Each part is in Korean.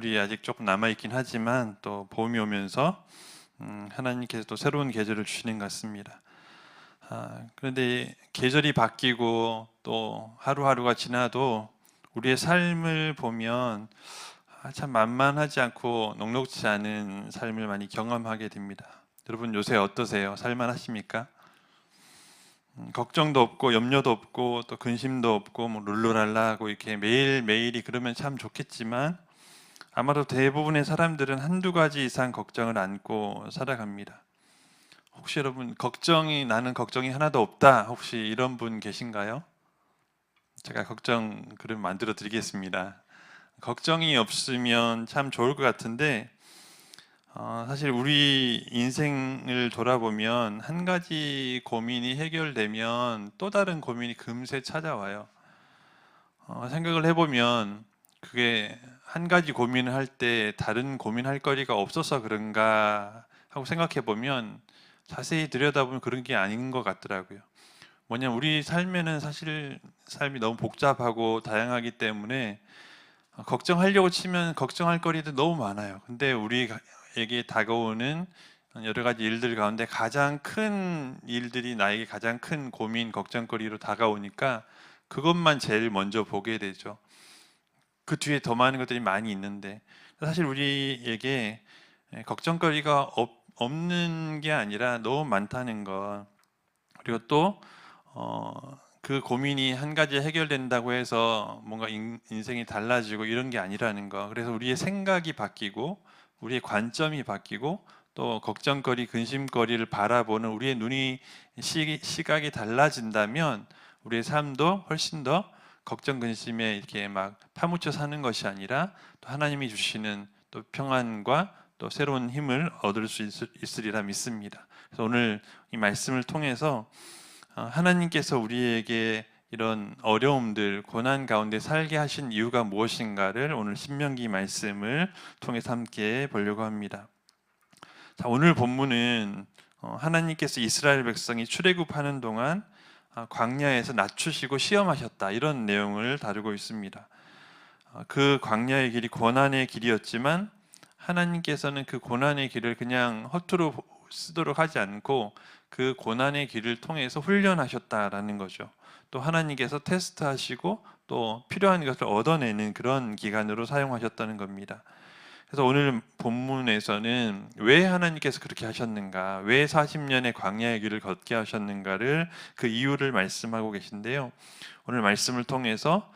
겨울이 아직 조금 남아있긴 하지만 또 봄이 오면서 하나님께서 또 새로운 계절을 주시는 것 같습니다. 그런데 계절이 바뀌고 또 하루하루가 지나도 우리의 삶을 보면 참 만만하지 않고 녹록지 않은 삶을 많이 경험하게 됩니다. 여러분 요새 어떠세요? 살만하십니까? 걱정도 없고 염려도 없고 또 근심도 없고 뭐 룰루랄라 하고 이렇게 매일매일이 그러면 참 좋겠지만 아마도 대부분의 사람들은 한두 가지 이상 걱정을 안고 살아갑니다. 혹시 여러분 나는 걱정이 하나도 없다 혹시 이런 분 계신가요? 제가 걱정 그럼 만들어 드리겠습니다. 걱정이 없으면 참 좋을 것 같은데 사실 우리 인생을 돌아보면 한 가지 고민이 해결되면 또 다른 고민이 금세 찾아와요. 생각을 해보면 그게 한 가지 고민을 할 때 다른 고민할 거리가 없어서 그런가 하고 생각해 보면 자세히 들여다보면 그런 게 아닌 것 같더라고요. 뭐냐면 우리 삶에는 사실 삶이 너무 복잡하고 다양하기 때문에 걱정하려고 치면 걱정할 거리도 너무 많아요. 근데 우리에게 다가오는 여러 가지 일들 가운데 가장 큰 일들이 나에게 가장 큰 고민, 걱정거리로 다가오니까 그것만 제일 먼저 보게 되죠. 그 뒤에 더 많은 것들이 많이 있는데 사실 우리에게 걱정거리가 없는 게 아니라 너무 많다는 것. 그리고 또 그 고민이 한 가지 해결된다고 해서 뭔가 인생이 달라지고 이런 게 아니라는 거. 그래서 우리의 생각이 바뀌고 우리의 관점이 바뀌고 또 걱정거리, 근심거리를 바라보는 우리의 시각이 달라진다면 우리의 삶도 훨씬 더 걱정, 근심에 이렇게 막 파묻혀 사는 것이 아니라 또 하나님이 주시는 또 평안과 또 새로운 힘을 얻을 수 있으리라 믿습니다. 그래서 오늘 이 말씀을 통해서 하나님께서 우리에게 이런 어려움들, 고난 가운데 살게 하신 이유가 무엇인가를 오늘 신명기 말씀을 통해서 함께 보려고 합니다. 자, 오늘 본문은 하나님께서 이스라엘 백성이 출애굽하는 동안 광야에서 낮추시고 시험하셨다 이런 내용을 다루고 있습니다. 그 광야의 길이 고난의 길이었지만 하나님께서는 그 고난의 길을 그냥 허투루 쓰도록 하지 않고 그 고난의 길을 통해서 훈련하셨다라는 거죠. 또 하나님께서 테스트하시고 또 필요한 것을 얻어내는 그런 기간으로 사용하셨다는 겁니다. 그래서 오늘 본문에서는 왜 하나님께서 그렇게 하셨는가, 왜 40년의 광야의 길을 걷게 하셨는가를 그 이유를 말씀하고 계신데요. 오늘 말씀을 통해서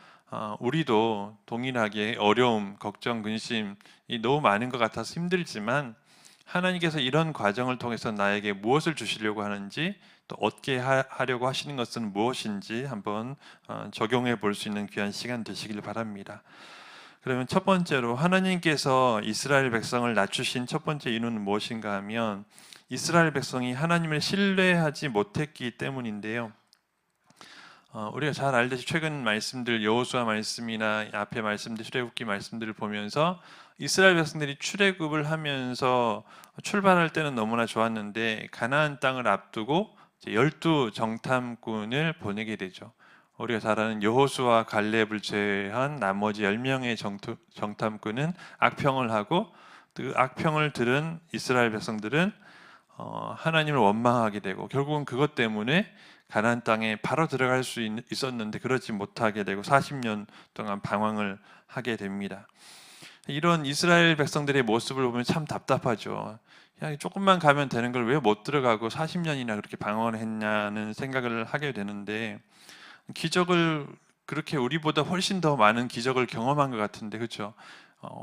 우리도 동일하게 어려움, 걱정, 근심이 너무 많은 것 같아서 힘들지만 하나님께서 이런 과정을 통해서 나에게 무엇을 주시려고 하는지 또 얻게 하려고 하시는 것은 무엇인지 한번 적용해 볼 수 있는 귀한 시간 되시길 바랍니다. 그러면 첫 번째로 하나님께서 이스라엘 백성을 낮추신 첫 번째 이유는 무엇인가 하면 이스라엘 백성이 하나님을 신뢰하지 못했기 때문인데요. 우리가 잘 알듯이 최근 말씀들 여호수아 말씀이나 앞에 말씀들 출애굽기 말씀들을 보면서 이스라엘 백성들이 출애굽을 하면서 출발할 때는 너무나 좋았는데 가나안 땅을 앞두고 12 정탐꾼을 보내게 되죠. 우리가 잘 아는 여호수아 갈렙을 제외한 나머지 10명의 정탐꾼은 악평을 하고 그 악평을 들은 이스라엘 백성들은 하나님을 원망하게 되고 결국은 그것 때문에 가나안 땅에 바로 들어갈 수 있었는데 그러지 못하게 되고 40년 동안 방황을 하게 됩니다. 이런 이스라엘 백성들의 모습을 보면 참 답답하죠. 그냥 조금만 가면 되는 걸 왜 못 들어가고 40년이나 그렇게 방황을 했냐는 생각을 하게 되는데 기적을 그렇게 우리보다 훨씬 더 많은 기적을 경험한 것 같은데 그렇죠?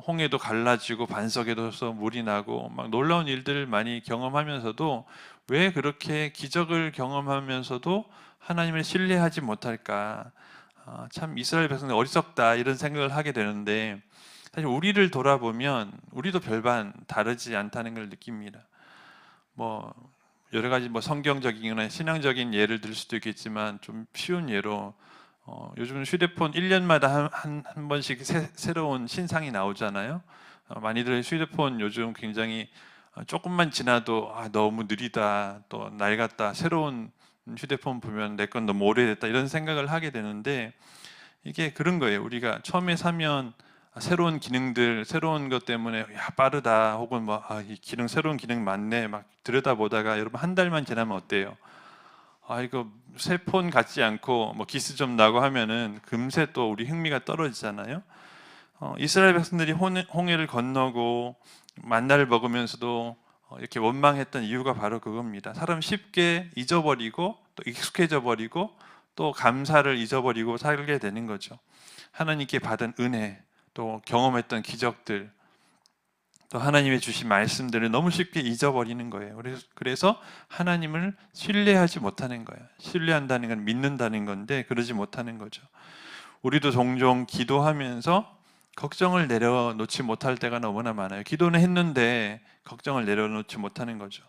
홍해도 갈라지고 반석에서 물이 나고 막 놀라운 일들을 많이 경험하면서도 왜 그렇게 기적을 경험하면서도 하나님을 신뢰하지 못할까? 참 이스라엘 백성들 어리석다 이런 생각을 하게 되는데 사실 우리를 돌아보면 우리도 별반 다르지 않다는 걸 느낍니다. 뭐 여러 가지 뭐 성경적이거나 신앙적인 예를 들 수도 있겠지만 좀 쉬운 예로 요즘 휴대폰 1년마다 한 번씩 새로운 신상이 나오잖아요. 많이들 휴대폰 요즘 굉장히 조금만 지나도 너무 느리다, 또 낡았다, 새로운 휴대폰 보면 내 건 너무 오래됐다 이런 생각을 하게 되는데 이게 그런 거예요. 우리가 처음에 사면 새로운 기능들, 새로운 것 때문에 야 빠르다 혹은 뭐 이 기능 새로운 기능 많네 막 들여다보다가 여러분 한 달만 지나면 어때요? 이거 새 폰 같지 않고 뭐 기스 좀 나고 하면은 금세 또 우리 흥미가 떨어지잖아요. 이스라엘 백성들이 홍해를 건너고 만나를 먹으면서도 이렇게 원망했던 이유가 바로 그겁니다. 사람 쉽게 잊어버리고 또 익숙해져 버리고 또 감사를 잊어버리고 살게 되는 거죠. 하나님께 받은 은혜, 또 경험했던 기적들, 또 하나님의 주신 말씀들을 너무 쉽게 잊어버리는 거예요. 그래서 하나님을 신뢰하지 못하는 거예요. 신뢰한다는 건 믿는다는 건데 그러지 못하는 거죠. 우리도 종종 기도하면서 걱정을 내려놓지 못할 때가 너무나 많아요. 기도는 했는데 걱정을 내려놓지 못하는 거죠.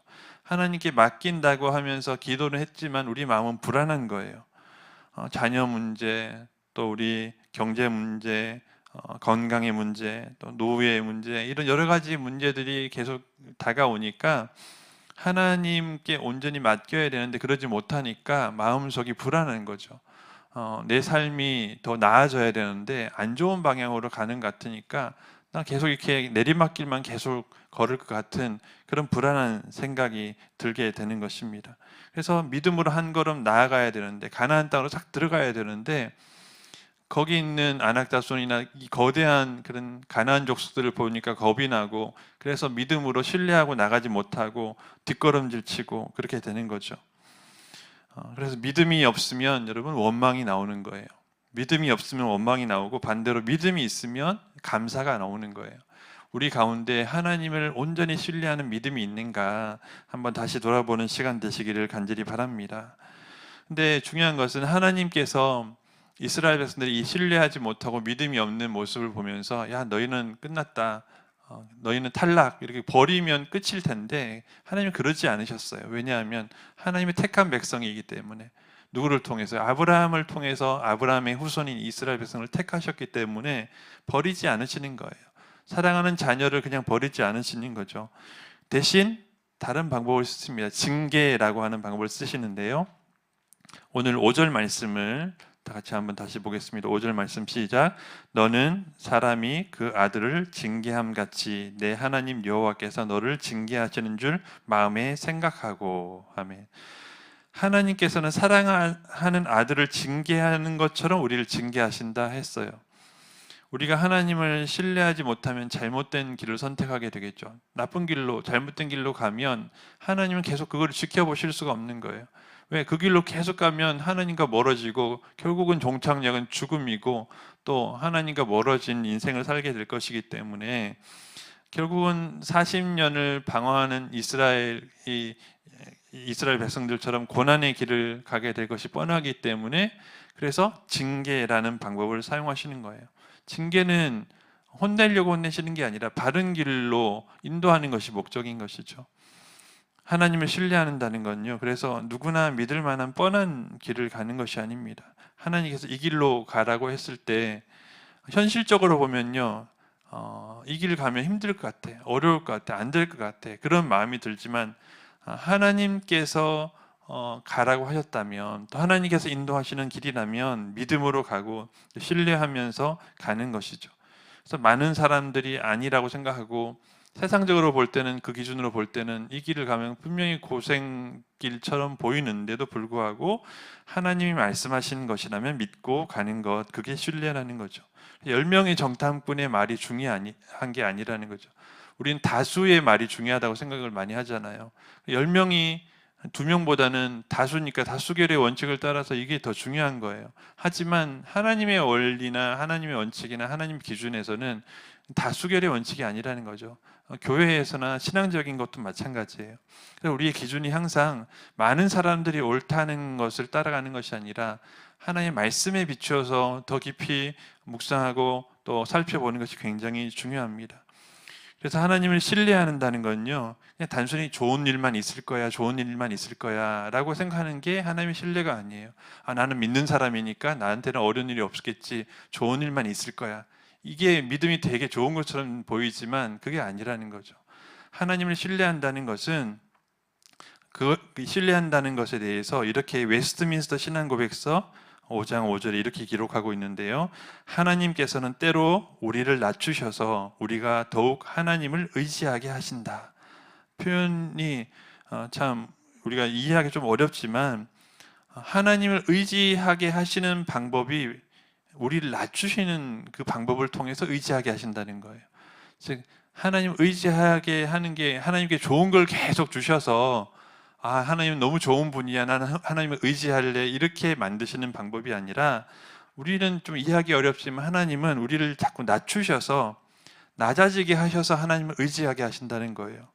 하나님께 맡긴다고 하면서 기도는 했지만 우리 마음은 불안한 거예요. 자녀 문제, 또 우리 경제 문제, 건강의 문제, 또 노후의 문제, 이런 여러 가지 문제들이 계속 다가오니까 하나님께 온전히 맡겨야 되는데 그러지 못하니까 마음속이 불안한 거죠. 내 삶이 더 나아져야 되는데 안 좋은 방향으로 가는 것 같으니까 난 계속 이렇게 내리막길만 계속 걸을 것 같은 그런 불안한 생각이 들게 되는 것입니다. 그래서 믿음으로 한 걸음 나아가야 되는데 가나안 땅으로 싹 들어가야 되는데 거기 있는 아낙다손이나 이 거대한 그런 가나안 족속들을 보니까 겁이 나고 그래서 믿음으로 신뢰하고 나가지 못하고 뒷걸음질 치고 그렇게 되는 거죠. 그래서 믿음이 없으면 여러분 원망이 나오는 거예요. 믿음이 없으면 원망이 나오고 반대로 믿음이 있으면 감사가 나오는 거예요. 우리 가운데 하나님을 온전히 신뢰하는 믿음이 있는가 한번 다시 돌아보는 시간 되시기를 간절히 바랍니다. 근데 중요한 것은 하나님께서 이스라엘 백성들이 이 신뢰하지 못하고 믿음이 없는 모습을 보면서 야 너희는 끝났다, 너희는 탈락 이렇게 버리면 끝일 텐데 하나님은 그러지 않으셨어요. 왜냐하면 하나님의 택한 백성이기 때문에 누구를 통해서 아브라함을 통해서 아브라함의 후손인 이스라엘 백성을 택하셨기 때문에 버리지 않으시는 거예요. 사랑하는 자녀를 그냥 버리지 않으시는 거죠. 대신 다른 방법을 쓰십니다. 징계라고 하는 방법을 쓰시는데요. 오늘 5절 말씀을 다 같이 한번 다시 보겠습니다. 5절 말씀 시작. 너는 사람이 그 아들을 징계함 같이 내 하나님 여호와께서 너를 징계하시는 줄 마음에 생각하고. 아멘. 하나님께서는 사랑하는 아들을 징계하는 것처럼 우리를 징계하신다 했어요. 우리가 하나님을 신뢰하지 못하면 잘못된 길을 선택하게 되겠죠. 나쁜 길로, 잘못된 길로 가면 하나님은 계속 그걸 지켜보실 수가 없는 거예요. 왜? 그 길로 계속 가면 하나님과 멀어지고 결국은 종착역은 죽음이고 또 하나님과 멀어진 인생을 살게 될 것이기 때문에 결국은 40년을 방황하는 이스라엘 백성들처럼 고난의 길을 가게 될 것이 뻔하기 때문에 그래서 징계라는 방법을 사용하시는 거예요. 징계는 혼내려고 혼내시는 게 아니라 바른 길로 인도하는 것이 목적인 것이죠. 하나님을 신뢰한다는 건요. 그래서 누구나 믿을 만한 뻔한 길을 가는 것이 아닙니다. 하나님께서 이 길로 가라고 했을 때 현실적으로 보면요. 이 길을 가면 힘들 것 같아. 어려울 것 같아. 안 될 것 같아. 그런 마음이 들지만 하나님께서 가라고 하셨다면 또 하나님께서 인도하시는 길이라면 믿음으로 가고 신뢰하면서 가는 것이죠. 그래서 많은 사람들이 아니라고 생각하고 세상적으로 볼 때는 그 기준으로 볼 때는 이 길을 가면 분명히 고생길처럼 보이는데도 불구하고 하나님이 말씀하신 것이라면 믿고 가는 것, 그게 신뢰라는 거죠. 10명의 정탐꾼의 말이 중요한 게 아니라는 거죠. 우리는 다수의 말이 중요하다고 생각을 많이 하잖아요. 10명이 2명보다는 다수니까 다수결의 원칙을 따라서 이게 더 중요한 거예요. 하지만 하나님의 원리나 하나님의 원칙이나 하나님 기준에서는 다수결의 원칙이 아니라는 거죠. 교회에서나 신앙적인 것도 마찬가지예요. 그래서 우리의 기준이 항상 많은 사람들이 옳다는 것을 따라가는 것이 아니라 하나님의 말씀에 비추어서 더 깊이 묵상하고 또 살펴보는 것이 굉장히 중요합니다. 그래서 하나님을 신뢰한다는 건요, 그냥 단순히 좋은 일만 있을 거야, 좋은 일만 있을 거야 라고 생각하는 게 하나님의 신뢰가 아니에요. 나는 믿는 사람이니까 나한테는 어려운 일이 없겠지, 좋은 일만 있을 거야. 이게 믿음이 되게 좋은 것처럼 보이지만 그게 아니라는 거죠. 하나님을 신뢰한다는 것은 그 신뢰한다는 것에 대해서 이렇게 웨스트민스터 신앙고백서 5장 5절에 이렇게 기록하고 있는데요. 하나님께서는 때로 우리를 낮추셔서 우리가 더욱 하나님을 의지하게 하신다. 표현이 참 우리가 이해하기 좀 어렵지만 하나님을 의지하게 하시는 방법이 우리를 낮추시는 그 방법을 통해서 의지하게 하신다는 거예요. 즉 하나님 의지하게 하는 게 하나님께 좋은 걸 계속 주셔서 하나님 너무 좋은 분이야, 나는 하나님을 의지할래, 이렇게 만드시는 방법이 아니라, 우리는 좀 이해하기 어렵지만 하나님은 우리를 자꾸 낮추셔서 낮아지게 하셔서 하나님을 의지하게 하신다는 거예요.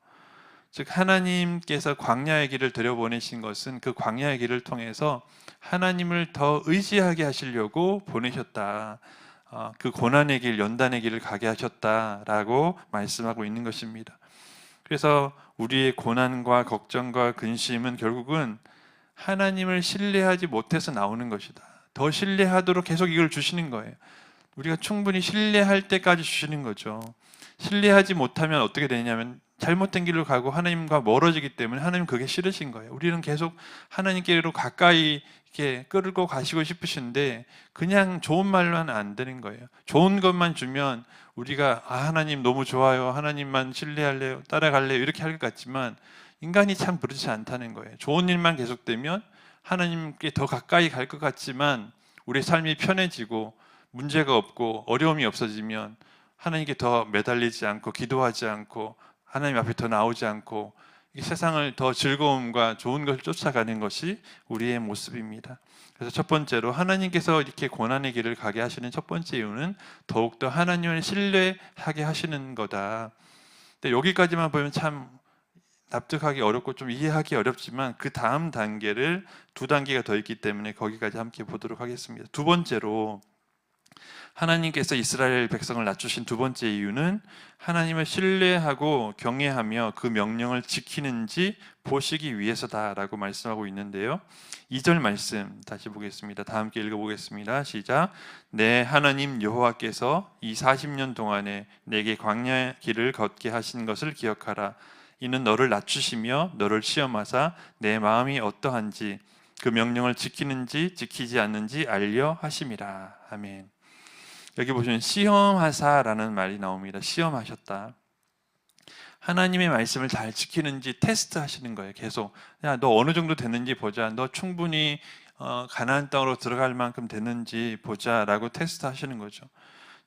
즉 하나님께서 광야의 길을 들여보내신 것은 그 광야의 길을 통해서 하나님을 더 의지하게 하시려고 보내셨다. 그 고난의 길, 연단의 길을 가게 하셨다라고 말씀하고 있는 것입니다. 그래서 우리의 고난과 걱정과 근심은 결국은 하나님을 신뢰하지 못해서 나오는 것이다. 더 신뢰하도록 계속 이걸 주시는 거예요. 우리가 충분히 신뢰할 때까지 주시는 거죠. 신뢰하지 못하면 어떻게 되냐면 잘못된 길로 가고 하나님과 멀어지기 때문에 하나님 그게 싫으신 거예요. 우리는 계속 하나님께로 가까이 이렇게 끌고 가시고 싶으신데 그냥 좋은 말로는 안 되는 거예요. 좋은 것만 주면 우리가 하나님 너무 좋아요, 하나님만 신뢰할래요, 따라갈래요, 이렇게 할 것 같지만 인간이 참 그렇지 않다는 거예요. 좋은 일만 계속되면 하나님께 더 가까이 갈 것 같지만 우리의 삶이 편해지고 문제가 없고 어려움이 없어지면 하나님께 더 매달리지 않고 기도하지 않고 하나님 앞에 더 나오지 않고 이 세상을 더 즐거움과 좋은 것을 쫓아가는 것이 우리의 모습입니다. 그래서 첫 번째로 하나님께서 이렇게 고난의 길을 가게 하시는 첫 번째 이유는 더욱더 하나님을 신뢰하게 하시는 거다. 근데 여기까지만 보면 참 납득하기 어렵고 좀 이해하기 어렵지만 그 다음 단계를 두 단계가 더 있기 때문에 거기까지 함께 보도록 하겠습니다. 두 번째로 하나님께서 이스라엘 백성을 낮추신 두 번째 이유는 하나님을 신뢰하고 경외하며 그 명령을 지키는지 보시기 위해서다라고 말씀하고 있는데요. 2절 말씀 다시 보겠습니다. 다 함께 읽어보겠습니다. 시작. 내 하나님 여호와께서 이 40년 동안에 내게 광야 길을 걷게 하신 것을 기억하라. 이는 너를 낮추시며 너를 시험하사 내 마음이 어떠한지 그 명령을 지키는지 지키지 않는지 알려 하심이라. 아멘. 여기 보시면 시험하사라는 말이 나옵니다. 시험하셨다. 하나님의 말씀을 잘 지키는지 테스트 하시는 거예요. 계속 너 어느 정도 됐는지 보자. 너 충분히 가나안 땅으로 들어갈 만큼 됐는지 보자라고 테스트 하시는 거죠.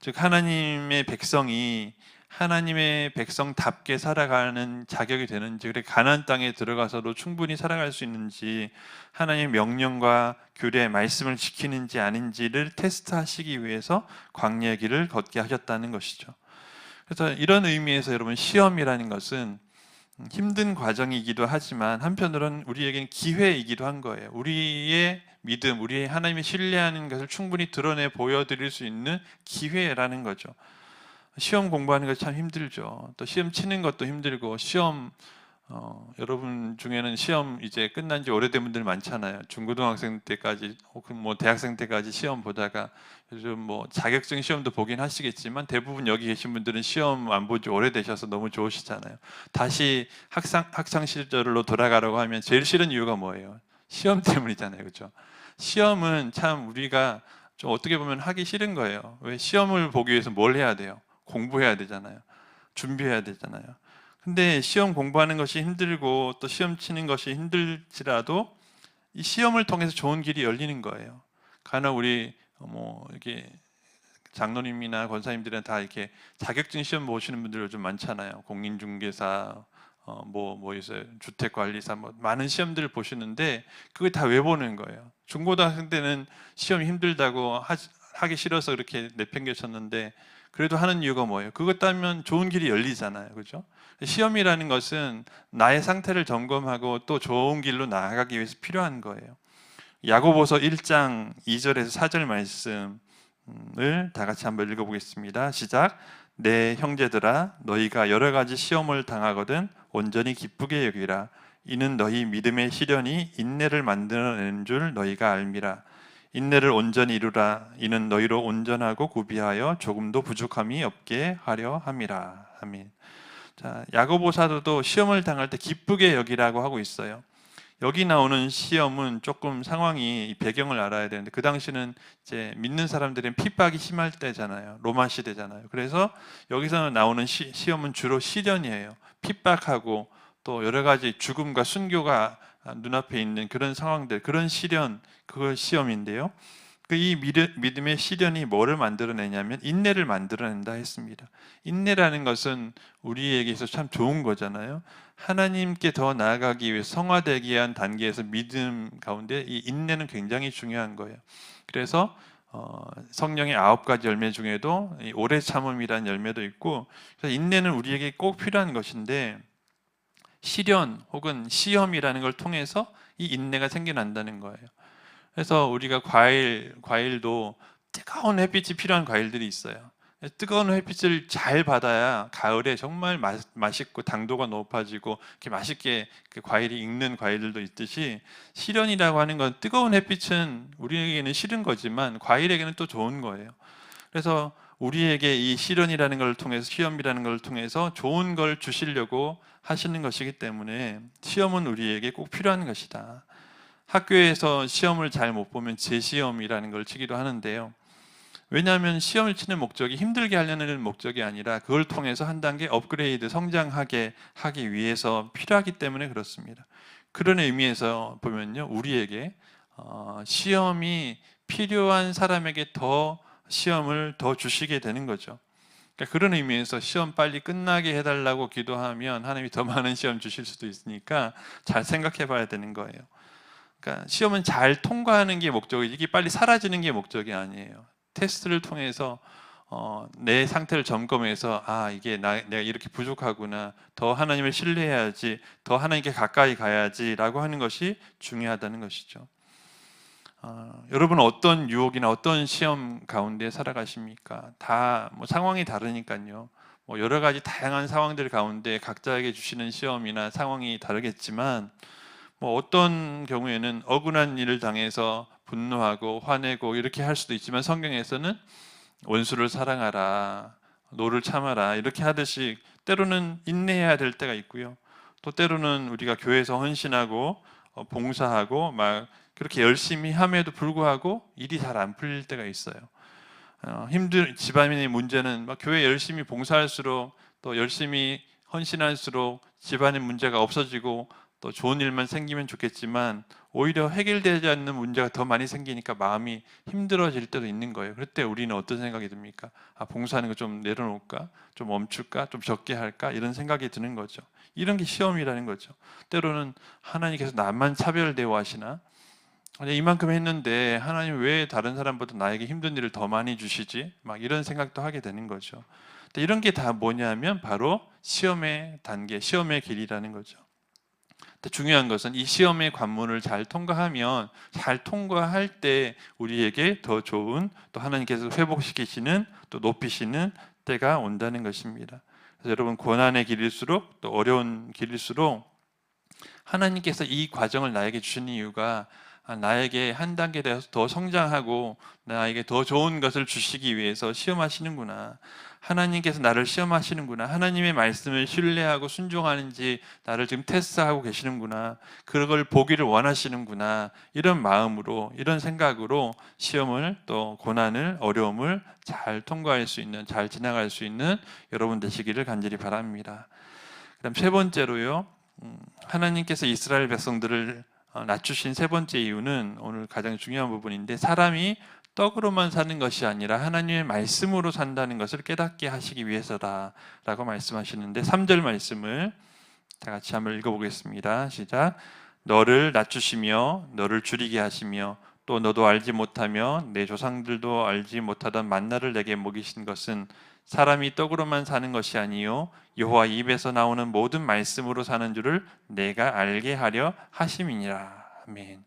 즉 하나님의 백성이 하나님의 백성답게 살아가는 자격이 되는지, 그래 가나안 땅에 들어가서도 충분히 살아갈 수 있는지, 하나님의 명령과 규례, 말씀을 지키는지 아닌지를 테스트하시기 위해서 광야의 길을 걷게 하셨다는 것이죠. 그래서 이런 의미에서 여러분, 시험이라는 것은 힘든 과정이기도 하지만 한편으로는 우리에게는 기회이기도 한 거예요. 우리의 믿음, 우리의 하나님의 신뢰하는 것을 충분히 드러내 보여드릴 수 있는 기회라는 거죠. 시험 공부하는 것이 참 힘들죠. 또 시험 치는 것도 힘들고, 시험 여러분 중에는 시험 이제 끝난 지 오래된 분들 많잖아요. 중고등학생 때까지 혹은 뭐 대학생 때까지 시험 보다가 요즘 뭐 자격증 시험도 보긴 하시겠지만 대부분 여기 계신 분들은 시험 안 본 지 오래되셔서 너무 좋으시잖아요. 다시 학창 시절로 돌아가라고 하면 제일 싫은 이유가 뭐예요? 시험 때문이잖아요. 그렇죠? 시험은 참 우리가 좀 어떻게 보면 하기 싫은 거예요. 왜? 시험을 보기 위해서 뭘 해야 돼요? 공부해야 되잖아요. 준비해야 되잖아요. 근데 시험 공부하는 것이 힘들고 또 시험 치는 것이 힘들지라도 이 시험을 통해서 좋은 길이 열리는 거예요. 간혹 우리 뭐 이렇게 장로님이나 권사님들은 다 이렇게 자격증 시험 보시는 분들 좀 많잖아요. 공인중개사, 뭐 있어요, 주택관리사, 뭐 많은 시험들을 보시는데 그게 다 왜 보는 거예요? 중고등학생 때는 시험이 힘들다고 하기 싫어서 그렇게 내팽개쳤는데 그래도 하는 이유가 뭐예요? 그것 따면 좋은 길이 열리잖아요. 그죠? 시험이라는 것은 나의 상태를 점검하고 또 좋은 길로 나아가기 위해서 필요한 거예요. 야고보서 1장 2절에서 4절 말씀을 다 같이 한번 읽어보겠습니다. 시작. 내 형제들아, 너희가 여러 가지 시험을 당하거든 온전히 기쁘게 여기라. 이는 너희 믿음의 시련이 인내를 만들어내는 줄 너희가 알미라. 인내를 온전히 이루라. 이는 너희로 온전하고 구비하여 조금도 부족함이 없게 하려 함이라. 아멘. 자, 야고보 사도도 시험을 당할 때 기쁘게 여기라고 하고 있어요. 여기 나오는 시험은 조금 상황이 이 배경을 알아야 되는데, 그 당시는 이제 믿는 사람들은 핍박이 심할 때잖아요. 로마 시대잖아요. 그래서 여기서 나오는 시험은 주로 시련이에요. 핍박하고 또 여러 가지 죽음과 순교가 눈앞에 있는 그런 상황들, 그런 시련, 그걸 시험인데요. 이 믿음의 시련이 뭐를 만들어내냐면 인내를 만들어낸다 했습니다. 인내라는 것은 우리에게 있어서 참 좋은 거잖아요. 하나님께 더 나아가기 위해 성화되기 위한 단계에서 믿음 가운데 이 인내는 굉장히 중요한 거예요. 그래서 성령의 9가지 열매 중에도 이 오래 참음이라는 열매도 있고, 그래서 인내는 우리에게 꼭 필요한 것인데, 시련 혹은 시험이라는 걸 통해서 이 인내가 생겨난다는 거예요. 그래서 우리가 과일도 뜨거운 햇빛이 필요한 과일들이 있어요. 뜨거운 햇빛을 잘 받아야 가을에 정말 맛있고 당도가 높아지고 이렇게 맛있게 그 과일이 익는 과일들도 있듯이, 시련이라고 하는 건 뜨거운 햇빛은 우리에게는 싫은 거지만 과일에게는 또 좋은 거예요. 그래서 우리에게 이 시련이라는 걸 통해서, 시험이라는 걸 통해서 좋은 걸 주시려고 하시는 것이기 때문에 시험은 우리에게 꼭 필요한 것이다. 학교에서 시험을 잘 못 보면 재시험이라는 걸 치기도 하는데요. 왜냐하면 시험을 치는 목적이 힘들게 하려는 목적이 아니라 그걸 통해서 한 단계 업그레이드, 성장하게 하기 위해서 필요하기 때문에 그렇습니다. 그런 의미에서 보면요, 우리에게 시험이 필요한 사람에게 더 시험을 더 주시게 되는 거죠. 그러니까 그런 의미에서 시험 빨리 끝나게 해달라고 기도하면 하나님이 더 많은 시험 주실 수도 있으니까 잘 생각해 봐야 되는 거예요. 그러니까 시험은 잘 통과하는 게 목적이지, 이게 빨리 사라지는 게 목적이 아니에요. 테스트를 통해서 내 상태를 점검해서, 이게 내가 이렇게 부족하구나, 더 하나님을 신뢰해야지, 더 하나님께 가까이 가야지라고 하는 것이 중요하다는 것이죠. 여러분 어떤 유혹이나 어떤 시험 가운데 살아가십니까? 다 뭐 상황이 다르니까요. 뭐 여러 가지 다양한 상황들 가운데 각자에게 주시는 시험이나 상황이 다르겠지만, 뭐 어떤 경우에는 억울한 일을 당해서 분노하고 화내고 이렇게 할 수도 있지만, 성경에서는 원수를 사랑하라, 노를 참아라 이렇게 하듯이 때로는 인내해야 될 때가 있고요. 또 때로는 우리가 교회에서 헌신하고 봉사하고 막 그렇게 열심히 함에도 불구하고 일이 잘 안 풀릴 때가 있어요. 집안의 문제는 막 교회 열심히 봉사할수록, 또 열심히 헌신할수록 집안의 문제가 없어지고 또 좋은 일만 생기면 좋겠지만, 오히려 해결되지 않는 문제가 더 많이 생기니까 마음이 힘들어질 때도 있는 거예요. 그럴 때 우리는 어떤 생각이 듭니까? 봉사하는 거 좀 내려놓을까? 좀 멈출까? 좀 적게 할까? 이런 생각이 드는 거죠. 이런 게 시험이라는 거죠. 때로는 하나님께서 나만 차별 대우하시나? 아니, 이만큼 했는데 하나님 왜 다른 사람보다 나에게 힘든 일을 더 많이 주시지? 막 이런 생각도 하게 되는 거죠. 근데 이런 게 다 뭐냐면 바로 시험의 단계, 시험의 길이라는 거죠. 중요한 것은 이 시험의 관문을 잘 통과하면, 잘 통과할 때 우리에게 더 좋은, 또 하나님께서 회복시키시는, 또 높이시는 때가 온다는 것입니다. 그래서 여러분, 고난의 길일수록, 또 어려운 길일수록 하나님께서 이 과정을 나에게 주시는 이유가 나에게 한 단계 더 성장하고 나에게 더 좋은 것을 주시기 위해서 시험하시는구나, 하나님께서 나를 시험하시는구나, 하나님의 말씀을 신뢰하고 순종하는지 나를 지금 테스트하고 계시는구나, 그걸 보기를 원하시는구나, 이런 마음으로, 이런 생각으로 시험을, 또 고난을, 어려움을 잘 통과할 수 있는, 잘 지나갈 수 있는 여러분 되시기를 간절히 바랍니다. 그다음 세 번째로요, 하나님께서 이스라엘 백성들을 낮추신 세 번째 이유는 오늘 가장 중요한 부분인데, 사람이 떡으로만 사는 것이 아니라 하나님의 말씀으로 산다는 것을 깨닫게 하시기 위해서다라고 말씀하시는데, 3절 말씀을 다 같이 한번 읽어보겠습니다. 시작. 너를 낮추시며 너를 줄이게 하시며 또 너도 알지 못하며 내 조상들도 알지 못하던 만나를 내게 먹이신 것은 사람이 떡으로만 사는 것이 아니요 여호와 입에서 나오는 모든 말씀으로 사는 줄을 내가 알게 하려 하심이니라. 아멘.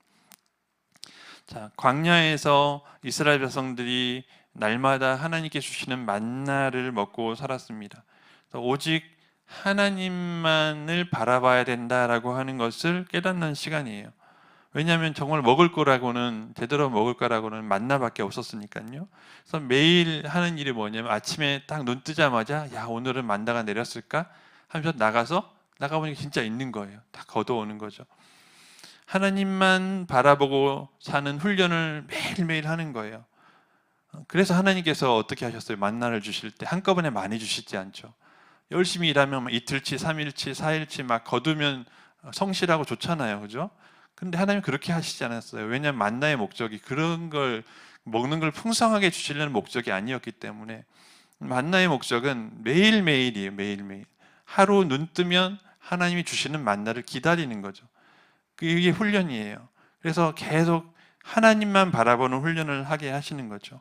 자, 광야에서 이스라엘 백성들이 날마다 하나님께 주시는 만나를 먹고 살았습니다. 오직 하나님만을 바라봐야 된다라고 하는 것을 깨닫는 시간이에요. 왜냐하면 정말 먹을 거라고는, 제대로 먹을 거라고는 만나밖에 없었으니까요. 그래서 매일 하는 일이 뭐냐면, 아침에 딱 눈 뜨자마자 야, 오늘은 만나가 내렸을까 하면서 나가보니까 진짜 있는 거예요. 다 걷어오는 거죠. 하나님만 바라보고 사는 훈련을 매일매일 하는 거예요. 그래서 하나님께서 어떻게 하셨어요? 만나를 주실 때 한꺼번에 많이 주시지 않죠. 열심히 일하면 이틀치, 3일치, 4일치 막 거두면 성실하고 좋잖아요. 그죠? 근데 하나님 그렇게 하시지 않았어요. 왜냐하면 만나의 목적이 그런 걸 먹는 걸 풍성하게 주시려는 목적이 아니었기 때문에 만나의 목적은 매일매일이에요. 매일매일. 하루 눈 뜨면 하나님이 주시는 만나를 기다리는 거죠. 그게 훈련이에요. 그래서 계속 하나님만 바라보는 훈련을 하게 하시는 거죠.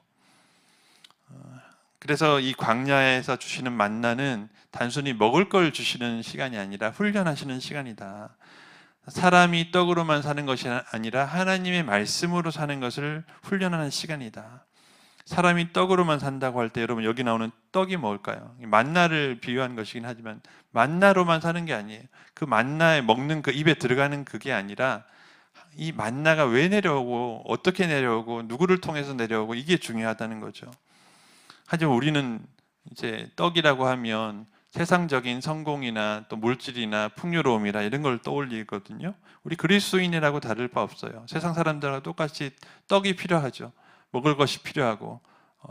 그래서 이 광야에서 주시는 만나는 단순히 먹을 걸 주시는 시간이 아니라 훈련하시는 시간이다. 사람이 떡으로만 사는 것이 아니라 하나님의 말씀으로 사는 것을 훈련하는 시간이다. 사람이 떡으로만 산다고 할 때 여러분 여기 나오는 떡이 뭘까요? 만나를 비유한 것이긴 하지만 만나로만 사는 게 아니에요. 그 만나에 먹는 그 입에 들어가는 그게 아니라 이 만나가 왜 내려오고 어떻게 내려오고 누구를 통해서 내려오고 이게 중요하다는 거죠. 하지만 우리는 이제 떡이라고 하면 세상적인 성공이나 또 물질이나 풍요로움이나 이런 걸 떠올리거든요. 우리 그리스도인이라고 다를 바 없어요. 세상 사람들하고 똑같이 떡이 필요하죠. 먹을 것이 필요하고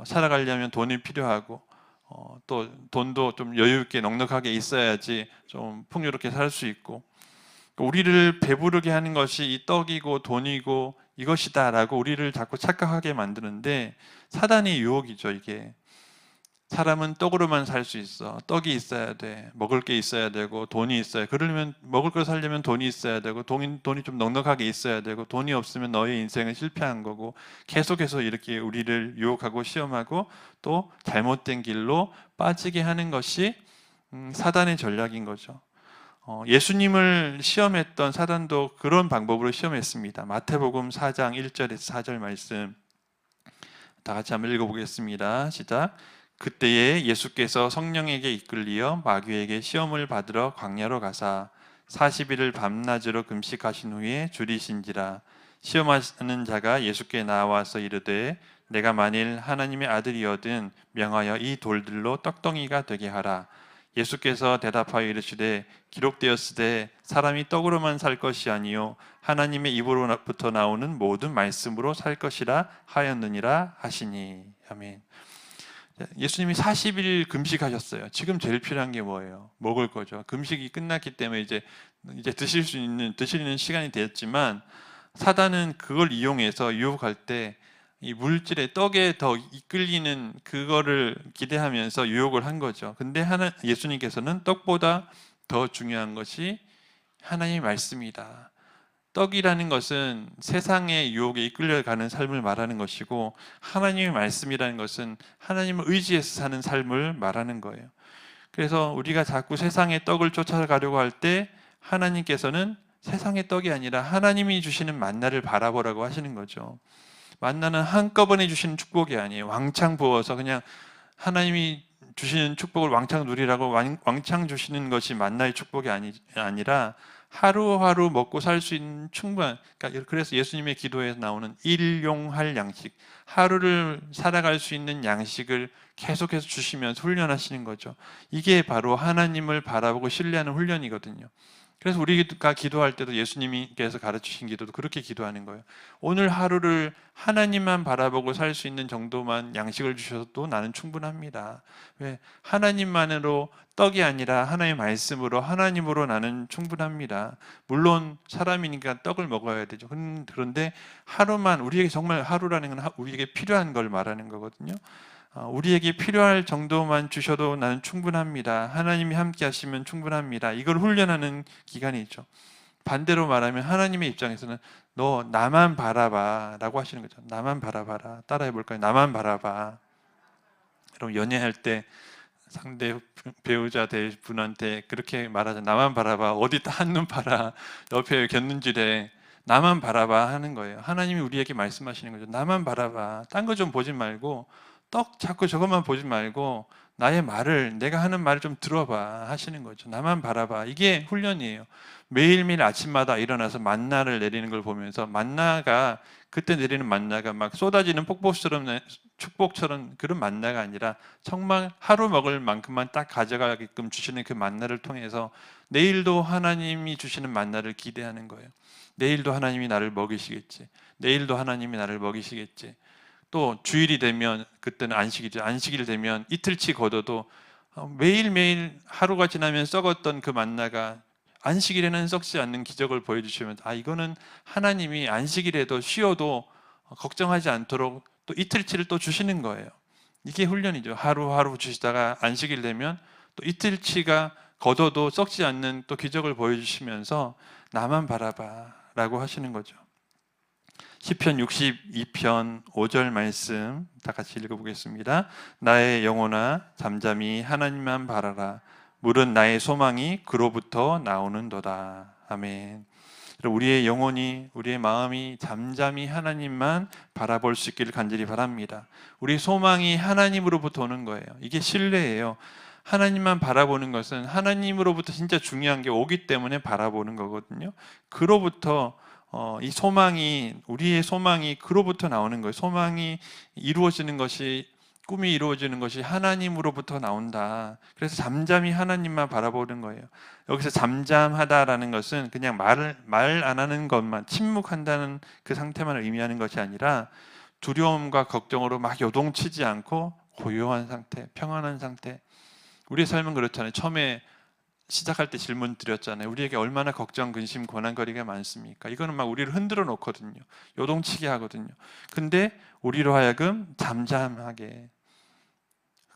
살아가려면 돈이 필요하고 또 돈도 좀 여유 있게 넉넉하게 있어야지 좀 풍요롭게 살 수 있고 우리를 배부르게 하는 것이 이 떡이고 돈이고 이것이다라고 우리를 자꾸 착각하게 만드는데 사단의 유혹이죠. 이게 사람은 떡으로만 살 수 있어. 떡이 있어야 돼. 먹을 게 있어야 되고 돈이 있어야. 그러려면 먹을 걸 살려면 돈이 있어야 되고 돈이 좀 넉넉하게 있어야 되고 돈이 없으면 너의 인생은 실패한 거고 계속해서 이렇게 우리를 유혹하고 시험하고 또 잘못된 길로 빠지게 하는 것이 사단의 전략인 거죠. 예수님을 시험했던 사단도 그런 방법으로 시험했습니다. 마태복음 4장 1절에서 4절 말씀 다 같이 한번 읽어보겠습니다. 시작. 그때에 예수께서 성령에게 이끌리어 마귀에게 시험을 받으러 광야로 가사 40일을 밤낮으로 금식하신 후에 줄이신지라. 시험하는 자가 예수께 나와서 이르되 내가 만일 하나님의 아들이거든 명하여 이 돌들로 떡덩이가 되게 하라. 예수께서 대답하여 이르시되 기록되었으되 사람이 떡으로만 살 것이 아니요 하나님의 입으로부터 나오는 모든 말씀으로 살 것이라 하였느니라 하시니. 아멘. 예수님이 40일 금식하셨어요. 지금 제일 필요한 게 뭐예요? 먹을 거죠. 금식이 끝났기 때문에 이제 드시는 시간이 됐지만 사단은 그걸 이용해서 유혹할 때 이 물질의 떡에 더 이끌리는 그거를 기대하면서 유혹을 한 거죠. 근데 예수님께서는 떡보다 더 중요한 것이 하나님의 말씀이다. 떡이라는 것은 세상의 유혹에 이끌려가는 삶을 말하는 것이고 하나님의 말씀이라는 것은 하나님을 의지해서 사는 삶을 말하는 거예요. 그래서 우리가 자꾸 세상의 떡을 쫓아가려고 할 때 하나님께서는 세상의 떡이 아니라 하나님이 주시는 만나를 바라보라고 하시는 거죠. 만나는 한꺼번에 주시는 축복이 아니에요. 왕창 부어서 그냥 하나님이 주시는 축복을 왕창 누리라고 왕창 주시는 것이 만나의 축복이 아니라 하루하루 먹고 살 수 있는 충분한, 그러니까 그래서 예수님의 기도에서 나오는 일용할 양식, 하루를 살아갈 수 있는 양식을 계속해서 주시면서 훈련하시는 거죠. 이게 바로 하나님을 바라보고 신뢰하는 훈련이거든요. 그래서 우리가 기도할 때도 예수님께서 가르치신 기도도 그렇게 기도하는 거예요. 오늘 하루를 하나님만 바라보고 살 수 있는 정도만 양식을 주셔도 나는 충분합니다. 왜? 하나님만으로 떡이 아니라 하나님의 말씀으로 하나님으로 나는 충분합니다. 물론 사람이니까 떡을 먹어야 되죠. 그런데 하루만, 우리에게 정말 하루라는 건 우리에게 필요한 걸 말하는 거거든요. 우리에게 필요할 정도만 주셔도 나는 충분합니다. 하나님이 함께 하시면 충분합니다. 이걸 훈련하는 기간이죠. 반대로 말하면 하나님의 입장에서는 너 나만 바라봐 라고 하시는 거죠. 나만 바라봐라. 따라해 볼까요? 나만 바라봐. 여러분 연애할 때 상대 배우자 될 분한테 그렇게 말하자. 나만 바라봐. 어디 한눈 팔아. 옆에 곁눈질해. 나만 바라봐 하는 거예요. 하나님이 우리에게 말씀하시는 거죠. 나만 바라봐. 딴 거 좀 보지 말고 떡 자꾸 저것만 보지 말고 나의 말을, 내가 하는 말을 좀 들어봐 하시는 거죠. 나만 바라봐. 이게 훈련이에요. 매일매일 아침마다 일어나서 만나를 내리는 걸 보면서 만나가, 그때 내리는 만나가 막 쏟아지는 폭포처럼 축복처럼 그런 만나가 아니라 정말 하루 먹을 만큼만 딱 가져가게끔 주시는 그 만나를 통해서 내일도 하나님이 주시는 만나를 기대하는 거예요. 내일도 하나님이 나를 먹이시겠지. 내일도 하나님이 나를 먹이시겠지. 또 주일이 되면 그때는 안식이죠. 안식일 되면 이틀치 걷어도 매일매일 하루가 지나면 썩었던 그 만나가 안식일에는 썩지 않는 기적을 보여주시면 이거는 하나님이 안식일에도 쉬어도 걱정하지 않도록 또 이틀치를 또 주시는 거예요. 이게 훈련이죠. 하루하루 주시다가 안식일 되면 또 이틀치가 걷어도 썩지 않는 또 기적을 보여주시면서 나만 바라봐 라고 하시는 거죠. 시편 62편 5절 말씀 다 같이 읽어보겠습니다. 나의 영혼아 잠잠히 하나님만 바라라. 물은 나의 소망이 그로부터 나오는도다. 아멘. 우리의 영혼이, 우리의 마음이 잠잠히 하나님만 바라볼 수 있기를 간절히 바랍니다. 우리 소망이 하나님으로부터 오는 거예요. 이게 신뢰예요. 하나님만 바라보는 것은 하나님으로부터 진짜 중요한 게 오기 때문에 바라보는 거거든요. 그로부터 이 소망이, 우리의 소망이 그로부터 나오는 거예요. 소망이 이루어지는 것이, 꿈이 이루어지는 것이 하나님으로부터 나온다. 그래서 잠잠히 하나님만 바라보는 거예요. 여기서 잠잠하다라는 것은 그냥 말 안 하는 것만, 침묵한다는 그 상태만 의미하는 것이 아니라 두려움과 걱정으로 막 요동치지 않고 고요한 상태, 평안한 상태. 우리의 삶은 그렇잖아요. 처음에 시작할 때 질문 드렸잖아요. 우리에게 얼마나 걱정, 근심, 고난거리가 많습니까? 이거는 막 우리를 흔들어 놓거든요. 요동치게 하거든요. 근데 우리로 하여금 잠잠하게,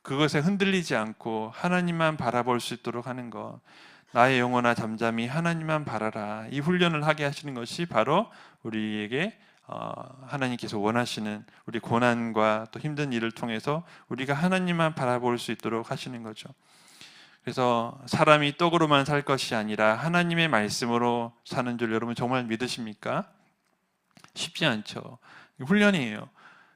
그것에 흔들리지 않고 하나님만 바라볼 수 있도록 하는 것. 나의 영혼아 잠잠히 하나님만 바라라. 이 훈련을 하게 하시는 것이 바로 우리에게 하나님께서 원하시는, 우리 고난과 또 힘든 일을 통해서 우리가 하나님만 바라볼 수 있도록 하시는 거죠. 그래서 사람이 떡으로만 살 것이 아니라 하나님의 말씀으로 사는 줄 여러분 정말 믿으십니까? 쉽지 않죠. 훈련이에요.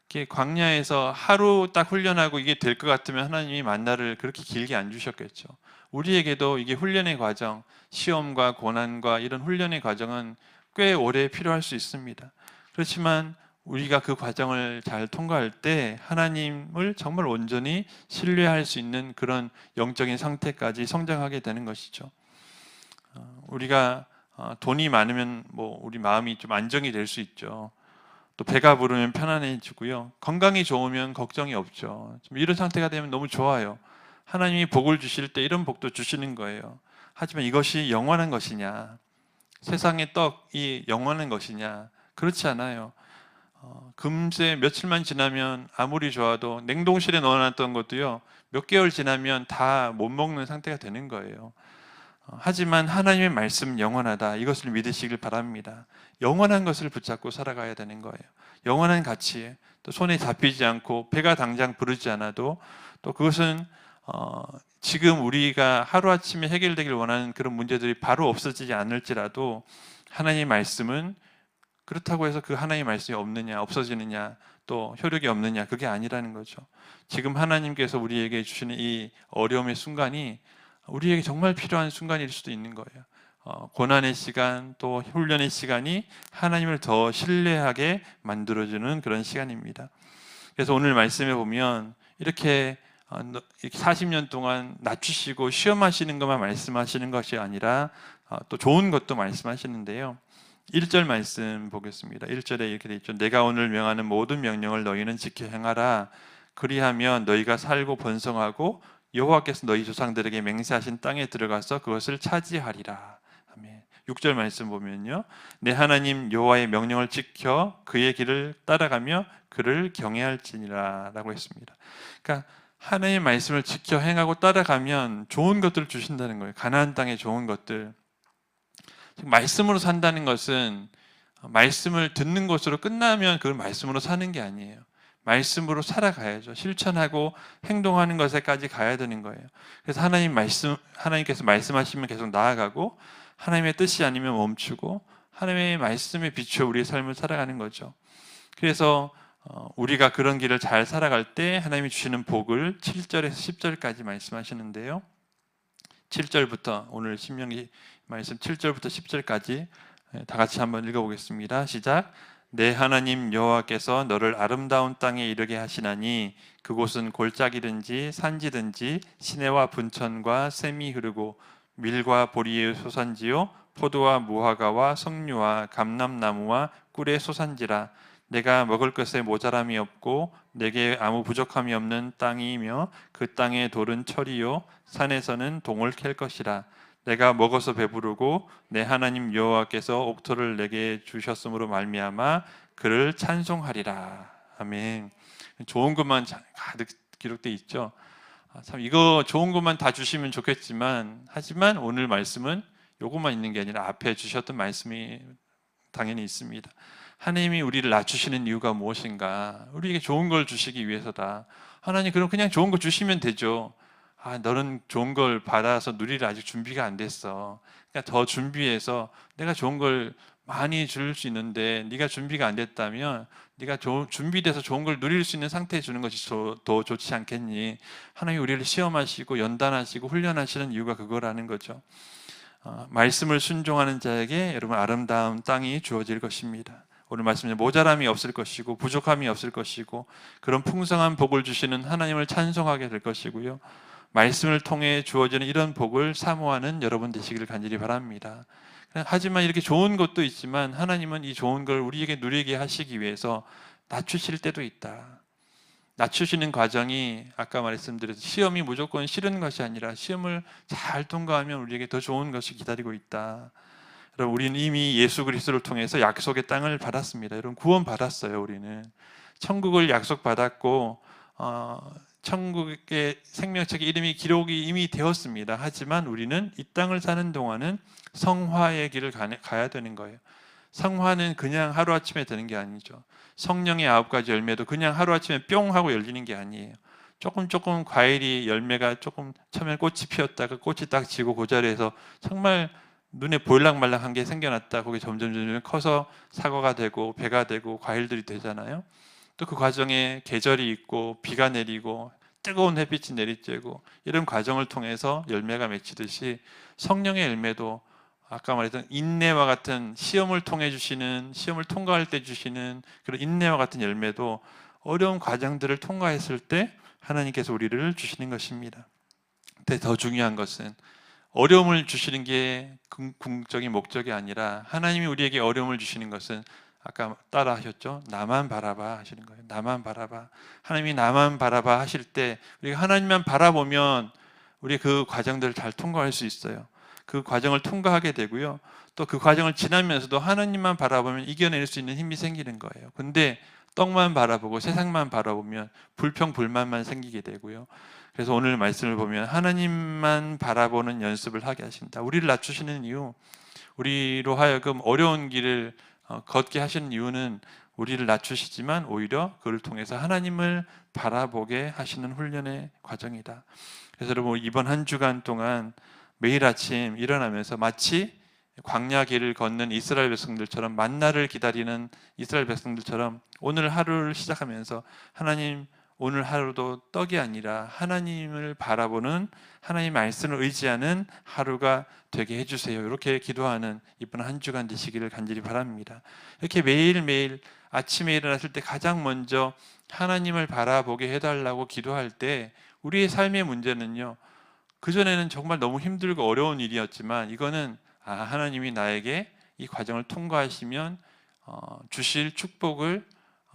이게 광야에서 하루 딱 훈련하고 이게 될 것 같으면 하나님이 만나를 그렇게 길게 안 주셨겠죠. 우리에게도 이게 훈련의 과정, 시험과 고난과 이런 훈련의 과정은 꽤 오래 필요할 수 있습니다. 그렇지만 우리가 그 과정을 잘 통과할 때 하나님을 정말 온전히 신뢰할 수 있는 그런 영적인 상태까지 성장하게 되는 것이죠. 우리가 돈이 많으면 우리 마음이 좀 안정이 될 수 있죠. 또 배가 부르면 편안해지고요. 건강이 좋으면 걱정이 없죠. 이런 상태가 되면 너무 좋아요. 하나님이 복을 주실 때 이런 복도 주시는 거예요. 하지만 이것이 영원한 것이냐? 세상의 떡이 영원한 것이냐? 그렇지 않아요. 금세 며칠만 지나면 아무리 좋아도 냉동실에 넣어놨던 것도요, 몇 개월 지나면 다 못 먹는 상태가 되는 거예요. 하지만 하나님의 말씀 영원하다. 이것을 믿으시길 바랍니다. 영원한 것을 붙잡고 살아가야 되는 거예요. 영원한 가치, 또 손에 잡히지 않고 배가 당장 부르지 않아도, 또 그것은 지금 우리가 하루아침에 해결되길 원하는 그런 문제들이 바로 없어지지 않을지라도 하나님의 말씀은, 그렇다고 해서 그 하나님의 말씀이 없느냐, 없어지느냐, 또 효력이 없느냐, 그게 아니라는 거죠. 지금 하나님께서 우리에게 주시는 이 어려움의 순간이 우리에게 정말 필요한 순간일 수도 있는 거예요. 고난의 시간, 또 훈련의 시간이 하나님을 더 신뢰하게 만들어주는 그런 시간입니다. 그래서 오늘 말씀에 보면 이렇게 40년 동안 낮추시고 시험하시는 것만 말씀하시는 것이 아니라 또 좋은 것도 말씀하시는데요. 1절 말씀 보겠습니다. 1절에 이렇게 되어 있죠. 내가 오늘 명하는 모든 명령을 너희는 지켜 행하라. 그리하면 너희가 살고 번성하고 여호와께서 너희 조상들에게 맹세하신 땅에 들어가서 그것을 차지하리라. 아멘. 6절 말씀 보면요. 내 하나님 여호와의 명령을 지켜 그의 길을 따라가며 그를 경외할지니라 라고 했습니다. 그러니까 하나님의 말씀을 지켜 행하고 따라가면 좋은 것들을 주신다는 거예요. 가나안 땅의 좋은 것들. 말씀으로 산다는 것은 말씀을 듣는 것으로 끝나면 그걸 말씀으로 사는 게 아니에요. 말씀으로 살아가야죠. 실천하고 행동하는 것에까지 가야 되는 거예요. 그래서 하나님께서 말씀하시면 계속 나아가고, 하나님의 뜻이 아니면 멈추고, 하나님의 말씀에 비추어 우리의 삶을 살아가는 거죠. 그래서 우리가 그런 길을 잘 살아갈 때 하나님이 주시는 복을 7절에서 10절까지 말씀하시는데요. 7절부터 오늘 신명기 말씀 7절부터 10절까지 다 같이 한번 읽어보겠습니다. 시작. 내 하나님 여호와께서 너를 아름다운 땅에 이르게 하시나니 그곳은 골짜기든지 산지든지 시내와 분천과 샘이 흐르고 밀과 보리의 소산지요 포도와 무화과와 석류와 감람나무와 꿀의 소산지라. 내가 먹을 것에 모자람이 없고 내게 아무 부족함이 없는 땅이며 그 땅의 돌은 철이요 산에서는 동을 캘 것이라. 내가 먹어서 배부르고 내 하나님 여호와께서 옥토를 내게 주셨으므로 말미암아 그를 찬송하리라. 아멘. 좋은 것만 가득 기록돼 있죠. 참 이거 좋은 것만 다 주시면 좋겠지만 하지만 오늘 말씀은 요것만 있는 게 아니라 앞에 주셨던 말씀이 당연히 있습니다. 하나님이 우리를 낮추시는 이유가 무엇인가? 우리에게 좋은 걸 주시기 위해서다. 하나님 그럼 그냥 좋은 거 주시면 되죠. 너는 좋은 걸 받아서 누릴 아직 준비가 안 됐어. 그러니까 더 준비해서 내가 좋은 걸 많이 줄 수 있는데 네가 준비가 안 됐다면 네가 준비돼서 좋은 걸 누릴 수 있는 상태에 주는 것이 더 좋지 않겠니? 하나님이 우리를 시험하시고 연단하시고 훈련하시는 이유가 그거라는 거죠. 말씀을 순종하는 자에게 여러분 아름다운 땅이 주어질 것입니다. 오늘 말씀에 모자람이 없을 것이고 부족함이 없을 것이고 그런 풍성한 복을 주시는 하나님을 찬송하게 될 것이고요. 말씀을 통해 주어지는 이런 복을 사모하는 여러분 되시기를 간절히 바랍니다. 하지만 이렇게 좋은 것도 있지만 하나님은 이 좋은 걸 우리에게 누리게 하시기 위해서 낮추실 때도 있다. 낮추시는 과정이 아까 말씀드렸듯이 시험이 무조건 싫은 것이 아니라 시험을 잘 통과하면 우리에게 더 좋은 것이 기다리고 있다. 여러분 우리는 이미 예수 그리스도를 통해서 약속의 땅을 받았습니다. 여러분 구원 받았어요. 우리는 천국을 약속받았고 천국의 생명책의 이름이 기록이 이미 되었습니다. 하지만 우리는 이 땅을 사는 동안은 성화의 길을 가야 되는 거예요. 성화는 그냥 하루아침에 되는 게 아니죠. 성령의 9가지 열매도 그냥 하루아침에 뿅 하고 열리는 게 아니에요. 조금 과일이 열매가 조금 처음에 꽃이 피었다가 꽃이 딱 지고 그 자리에서 정말 눈에 보일랑말랑한 게 생겨났다. 그게 점점 커서 사과가 되고 배가 되고 과일들이 되잖아요. 또 그 과정에 계절이 있고 비가 내리고 뜨거운 햇빛이 내리쬐고 이런 과정을 통해서 열매가 맺히듯이 성령의 열매도 아까 말했던 인내와 같은 시험을 통해 주시는 시험을 통과할 때 주시는 그런 인내와 같은 열매도 어려운 과정들을 통과했을 때 하나님께서 우리를 주시는 것입니다. 근데 더 중요한 것은 어려움을 주시는 게 궁극적인 목적이 아니라 하나님이 우리에게 어려움을 주시는 것은 아까 따라 하셨죠? 나만 바라봐 하시는 거예요. 나만 바라봐. 하나님이 나만 바라봐 하실 때 우리가 하나님만 바라보면 우리 그 과정들을 잘 통과할 수 있어요. 그 과정을 통과하게 되고요. 또 그 과정을 지나면서도 하나님만 바라보면 이겨낼 수 있는 힘이 생기는 거예요. 근데 떡만 바라보고 세상만 바라보면 불평, 불만만 생기게 되고요. 그래서 오늘 말씀을 보면 하나님만 바라보는 연습을 하게 하신다. 우리를 낮추시는 이유, 우리로 하여금 어려운 길을 걷게 하시는 이유는 우리를 낮추시지만 오히려 그를 통해서 하나님을 바라보게 하시는 훈련의 과정이다. 그래서 여러분 이번 한 주간 동안 매일 아침 일어나면서 마치 광야 길을 걷는 이스라엘 백성들처럼 만나를 기다리는 이스라엘 백성들처럼 오늘 하루를 시작하면서 하나님 오늘 하루도 떡이 아니라 하나님을 바라보는 하나님 말씀을 의지하는 하루가 되게 해주세요. 이렇게 기도하는 이번 한 주간 되시기를 간절히 바랍니다. 이렇게 매일매일 아침에 일어났을 때 가장 먼저 하나님을 바라보게 해달라고 기도할 때 우리의 삶의 문제는요. 그전에는 정말 너무 힘들고 어려운 일이었지만 이거는 하나님이 나에게 이 과정을 통과하시면 주실 축복을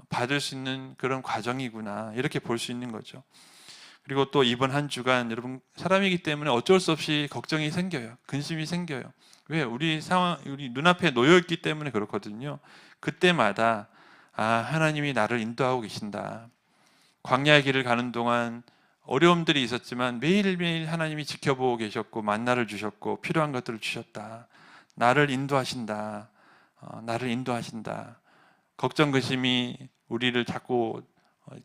받을 수 있는 그런 과정이구나 이렇게 볼 수 있는 거죠. 그리고 또 이번 한 주간 여러분 사람이기 때문에 어쩔 수 없이 걱정이 생겨요. 근심이 생겨요. 왜? 우리 상황, 우리 눈앞에 놓여 있기 때문에 그렇거든요. 그때마다 하나님이 나를 인도하고 계신다. 광야의 길을 가는 동안 어려움들이 있었지만 매일매일 하나님이 지켜보고 계셨고 만나를 주셨고 필요한 것들을 주셨다. 나를 인도하신다. 나를 인도하신다. 걱정, 근심이 우리를 자꾸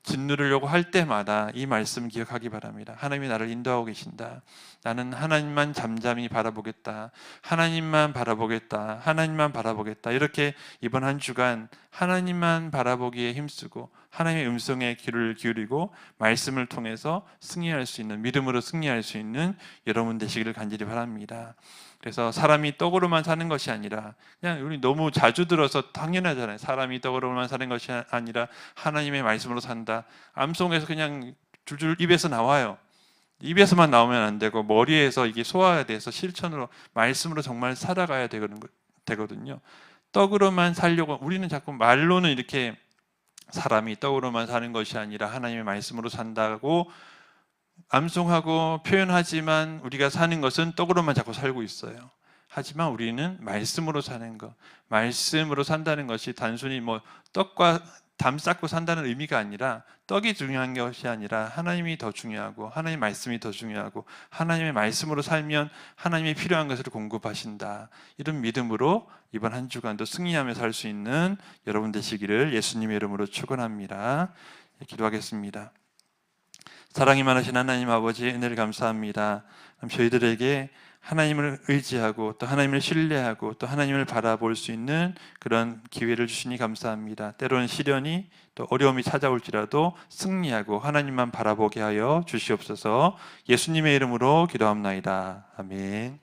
짓누르려고 할 때마다 이 말씀 기억하기 바랍니다. 하나님이 나를 인도하고 계신다. 나는 하나님만 잠잠히 바라보겠다. 하나님만 바라보겠다. 하나님만 바라보겠다. 이렇게 이번 한 주간 하나님만 바라보기에 힘쓰고 하나님의 음성에 귀를 기울이고 말씀을 통해서 승리할 수 있는, 믿음으로 승리할 수 있는 여러분 되시기를 간절히 바랍니다. 그래서 사람이 떡으로만 사는 것이 아니라, 그냥 우리 너무 자주 들어서 당연하잖아요. 사람이 떡으로만 사는 것이 아니라 하나님의 말씀으로 산다. 암송에서 그냥 줄줄 입에서 나와요. 입에서만 나오면 안 되고 머리에서 이게 소화가 돼서 실천으로, 말씀으로 정말 살아가야 되거든요. 떡으로만 살려고, 우리는 자꾸 말로는 이렇게 사람이 떡으로만 사는 것이 아니라 하나님의 말씀으로 산다고 암송하고 표현하지만, 우리가 사는 것은 떡으로만 자꾸 살고 있어요. 하지만 우리는 말씀으로 사는 것, 말씀으로 산다는 것이 단순히 뭐 떡과 담 쌓고 산다는 의미가 아니라, 떡이 중요한 것이 아니라 하나님이 더 중요하고 하나님의 말씀이 더 중요하고, 하나님의 말씀으로 살면 하나님이 필요한 것을 공급하신다. 이런 믿음으로 이번 한 주간도 승리하며 살 수 있는 여러분 되시기를 예수님의 이름으로 축원합니다. 기도하겠습니다. 사랑이 많으신 하나님 아버지, 은혜를 감사합니다. 저희들에게 하나님을 의지하고 또 하나님을 신뢰하고 또 하나님을 바라볼 수 있는 그런 기회를 주시니 감사합니다. 때로는 시련이 또 어려움이 찾아올지라도 승리하고 하나님만 바라보게 하여 주시옵소서. 예수님의 이름으로 기도합나이다. 아멘.